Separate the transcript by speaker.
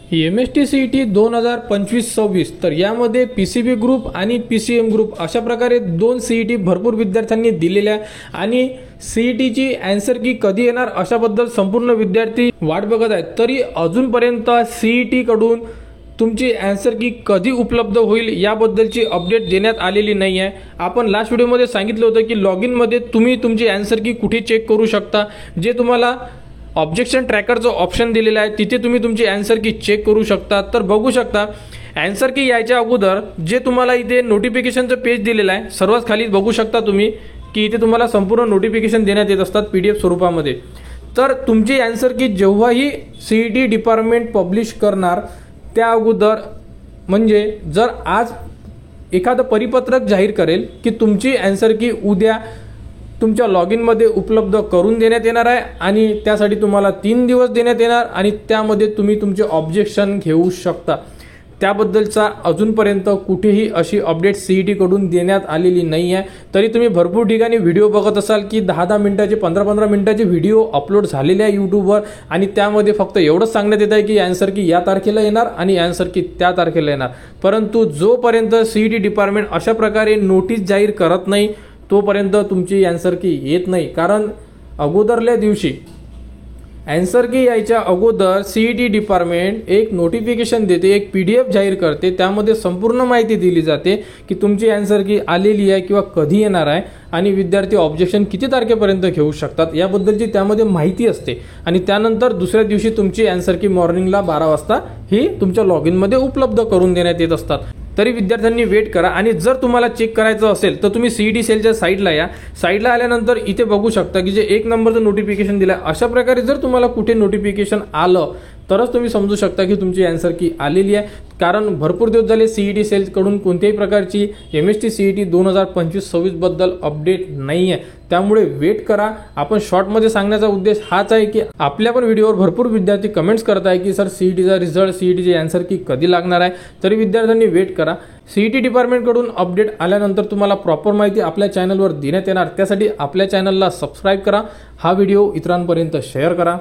Speaker 1: MST-CET 2025-26 तर यामध्ये PCB group आणि PCM ग्रुप अशा प्रकारे दोन CET भरपूर विद्यार्थ्यांनी दिलेल्या आणि CETची आन्सर की कधी येणार अशाबद्दल संपूर्ण विद्यार्थी वाट बघत आहेत। तरी अजूनपर्यंत CET कडून तुमची आन्सर की कधी उपलब्ध होईल याबद्दलची अपडेट देण्यात आलेली नाही आहे। आपण लास्ट व्हिडिओमध्ये सांगितलं होतं की लॉगिन मध्ये तुम्ही तुमची आन्सर की कुठे चेक करू शकता, जे तुम्हाला ऑब्जेक्शन ट्रॅकरचं ऑप्शन दिलेलं आहे तिथे तुम्ही तुमची आन्सर की चेक करू शकता। तर बघू शकता आन्सर की यायच्या अगोदर जे तुम्हाला इथे नोटिफिकेशनचं पेज दिलेलं आहे सर्वात खाली बघू शकता तुम्ही की इथे तुम्हाला संपूर्ण नोटिफिकेशन देण्यात येत असतात PDF स्वरूपामध्ये। तर तुमची आन्सर की जेव्हाही CET डिपार्टमेंट पब्लिश करणार त्या अगोदर म्हणजे जर आज एखादं परिपत्रक जाहीर करेल की तुमची आन्सर की उद्या तुमच्या लॉगिन मध्ये उपलब्ध करून देण्यात येणार आहे आणि त्यासाठी तुम्हाला 3 दिवस देण्यात येणार आणि त्यामध्ये तुम्ही तुमचे ऑब्जेक्शन घेऊ शकता। त्याबद्दलचा अजूनपर्यंत कुठेही अशी अपडेट CET कडून देण्यात आलेली नाही आहे। तरी तुम्ही भरपूर ठिकाणी व्हिडिओ बघत असाल की 10-10 मिनिटाचे 15-15 मिनिटाचे व्हिडिओ अपलोड झालेले आहे यूट्यूबवर आणि त्यामध्ये फक्त एवढंच सांगण्यात येत आहे की आन्सर की या तारखेला येणार आणि आन्सर की त्या तारखेला येणार, परंतु जोपर्यंत CET डिपार्टमेंट अशा प्रकारे नोटीस जाहीर करत नाही तोपर्यंत तुमची आन्सर की येत नाही। कारण अगोदरल्या दिवशी आन्सर की यायच्या अगोदर CET डिपार्टमेंट एक नोटिफिकेशन देते, एक PDF जाहीर करते, त्यामध्ये संपूर्ण माहिती दिली जाते की तुमची आन्सर की आलेली आहे किंवा कधी येणार आहे आणि विद्यार्थी ऑब्जेक्शन किती तारखेपर्यंत घेऊ शकतात याबद्दलची त्यामध्ये माहिती असते आणि त्यानंतर दुसऱ्या दिवशी तुमची आन्सर की मॉर्निंगला 12 वाजता ही तुमच्या लॉगिन मध्ये उपलब्ध करून देण्यात येत असतात। तरी विद्यार्थ्यांनी वेट करा आणि जर तुम्हाला चेक करायचं असेल तर तुम्ही CET सेलच्या साईडला या। साईडला आल्यानंतर इथे बघू शकता की जे 1 नंबरचं नोटिफिकेशन दिलं अशा प्रकारे जर तुम्हाला कुठे नोटिफिकेशन आलं तरच तुम्ही समजू शकता की तुमची आन्सर की आलेली आहे। कारण भरपूर दिवस झाले CET सेल कडून कोणत्याही प्रकारची MST-CET 2025-26 बद्दल अपडेट नाही आहे, त्यामुळे वेट करा। आपण शॉर्टमध्ये सांगण्याचा उद्देश हाच आहे की आपल्या पण व्हिडिओवर भरपूर विद्यार्थी कमेंट्स करत आहे की सर CETचा रिझल्ट CETची आन्सर की कधी लागणार आहे। तरी विद्यार्थ्यांनी वेट करा। CET डिपार्टमेंट कडून अपडेट आल्यानंतर तुम्हाला प्रॉपर माहिती आपल्या चॅनलवर देण्यात येणार, त्यासाठी आपल्या चॅनलला सबस्क्राइब करा, हा व्हिडिओ इतरांपर्यंत शेअर करा।